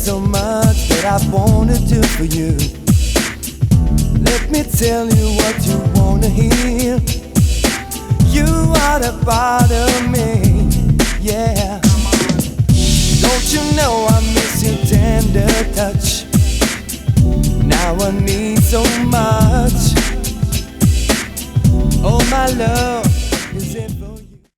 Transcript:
so much that I wanna do for you. Let me tell you what you wanna hear. You are the part of me, yeah. Don't you know I miss your tender touch? Now I need so much. Oh my love,